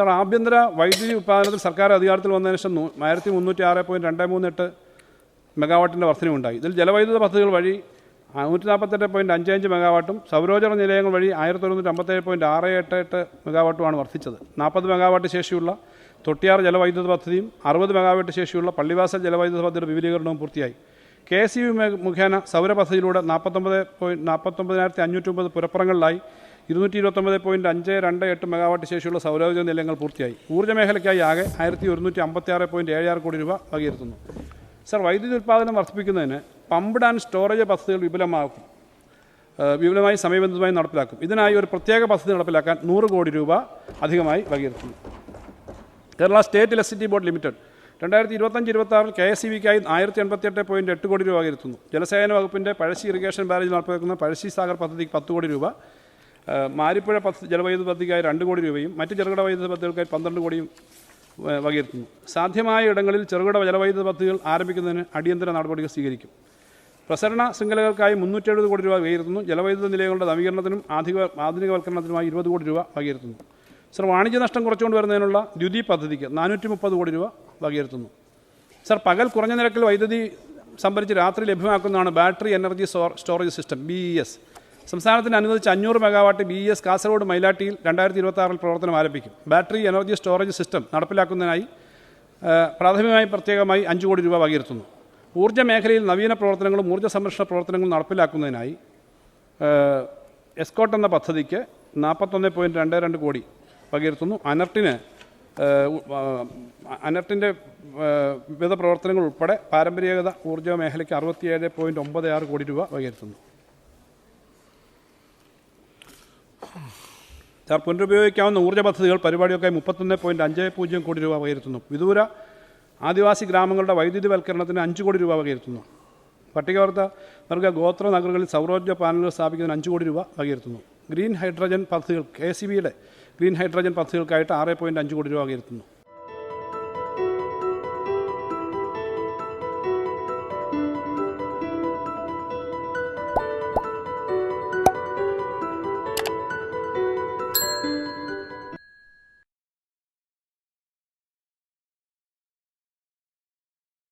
Sir, ആഭ്യന്തര വൈദ്യുതി ഉത്പാദനത്തിൽ സർക്കാർ അധികാരത്തിൽ വന്നതിന് ശേഷം 1306.238 മെഗാവാട്ടിൻ്റെ വർധനയുണ്ടായി. ഇതിൽ ജലവൈദ്യുത പദ്ധതികൾ വഴി 148.55 മെഗാവാട്ടും സൗരോർജ്ജ നിലയങ്ങൾ വഴി 1957.688 മെഗാവാട്ടുമാണ് വർദ്ധിച്ചത്. 40 മെഗാവാട്ട് ശേഷിയുള്ള തൊട്ടിയാർ ജലവൈദ്യുത പദ്ധതിയും 60 മെഗാവാട്ട് ശേഷിയുള്ള പള്ളിവാസൽ ജലവൈദ്യുത പദ്ധതിയുടെ വിപുലീകരണവും പൂർത്തിയായി. KSEB മുഖേന സൗര പദ്ധതിയിലൂടെ 49,509 പുരപ്പുറങ്ങളിലായി 229.528 മെഗാവാട്ട് ശേഷിയുള്ള സൗരോർജ്ജ നിലയങ്ങൾ പൂർത്തിയായി. ഊർജ്ജ മേഖലയ്ക്കായി ആകെ 1156.76 കോടി രൂപ വകയിരുത്തുന്നു. സർ, വൈദ്യുതി ഉത്പാദനം വർദ്ധിപ്പിക്കുന്നതിന് പമ്പ്ഡ് ആൻഡ് സ്റ്റോറേജ് പദ്ധതികൾ വിപുലമായി സമയബന്ധിതമായി നടപ്പിലാക്കും. ഇതിനായി ഒരു പ്രത്യേക പദ്ധതി നടപ്പിലാക്കാൻ 100 കോടി രൂപ അധികമായി വകയിരുത്തുന്നു. Kerala state electricity board limited 2025-26 KSEBക്കായി 1088.8 കോടി രൂപ വകയിരുത്തുന്നു. ജലസേചന വകുപ്പിൻ്റെ പഴശ്ശി ഇറിഗേഷൻ ബാരേജിൽ നടപ്പിലാക്കുന്ന പഴശ്ശി സാഗർ പദ്ധതിക്ക് 10 കോടി രൂപ, മാരിപ്പുഴ ജലവൈദ്യുത പദ്ധതിക്കായി 2 കോടി രൂപയും മറ്റ് ചെറുകിട വൈദ്യുത പദ്ധതികൾക്കായി 12 കോടിയും വകയിരുത്തുന്നു. സാധ്യമായ ഇടങ്ങളിൽ ചെറുകിട ജലവൈദ്യുത പദ്ധതികൾ ആരംഭിക്കുന്നതിന് അടിയന്തര നടപടികൾ സ്വീകരിക്കും. പ്രസരണ ശൃംഖലകൾക്കായി 370 കോടി രൂപ വകയിരുത്തുന്നു. ജലവൈദ്യുത നിലയങ്ങളുടെ നവീകരണത്തിനും ആധുനികവൽക്കരണത്തിനുമായി 20 കോടി രൂപ വകയിരുത്തുന്നു. സർ, വാണിജ്യ നഷ്ടം കുറച്ചുകൊണ്ട് വരുന്നതിനുള്ള ദ്യുതി പദ്ധതിക്ക് 430 കോടി രൂപ വകയിരുത്തുന്നു. സർ, പകൽ കുറഞ്ഞ നിരക്കിൽ വൈദ്യുതി സംഭരിച്ച് രാത്രി ലഭ്യമാക്കുന്നതാണ് battery energy storage system BES. സംസ്ഥാനത്തിന് അനുവദിച്ച 500 മെഗാവാട്ട് BES കാസർഗോഡ് മൈലാട്ടിയിൽ 2026 പ്രവർത്തനം ആരംഭിക്കും. ബാറ്ററി എനർജി സ്റ്റോറേജ് സിസ്റ്റം നടപ്പിലാക്കുന്നതിനായി പ്രത്യേകമായി 5 കോടി രൂപ വകയിരുത്തുന്നു. ഊർജ്ജ മേഖലയിൽ നവീന പ്രവർത്തനങ്ങളും ഊർജ്ജ സംരക്ഷണ പ്രവർത്തനങ്ങളും നടപ്പിലാക്കുന്നതിനായി എസ്കോട്ട് എന്ന പദ്ധതിക്ക് 41.22 കോടി വകയിരുത്തുന്നു. അനർട്ടിൻ്റെ വിവിധ പ്രവർത്തനങ്ങൾ ഉൾപ്പെടെ പാരമ്പര്യേകത ഊർജ്ജ മേഖലയ്ക്ക് 67.96 കോടി രൂപ വകയിരുത്തുന്നു. പുനരുപയോഗിക്കാവുന്ന ഊർജ്ജ പദ്ധതികൾ പരിപാടിയൊക്കെ 31.50 കോടി രൂപ വകയിരുത്തുന്നു. വിദൂര ആദിവാസി ഗ്രാമങ്ങളുടെ വൈദ്യുതിവൽക്കരണത്തിന് 5 കോടി രൂപ വകയിരുത്തുന്നു. പട്ടികവർഗ ഗോത്ര നഗരങ്ങളിൽ സൗരോർജ്ജ പാനലുകൾ സ്ഥാപിക്കുന്നതിന് 5 കോടി രൂപ വകയിരുത്തുന്നു. ഗ്രീൻ ഹൈഡ്രജൻ പദ്ധതികൾ KSEBയുടെ ഗ്രീൻ ഹൈഡ്രജൻ പദ്ധതികൾക്കായിട്ട് 6.5 കോടി രൂപ വകയിരുത്തുന്നു.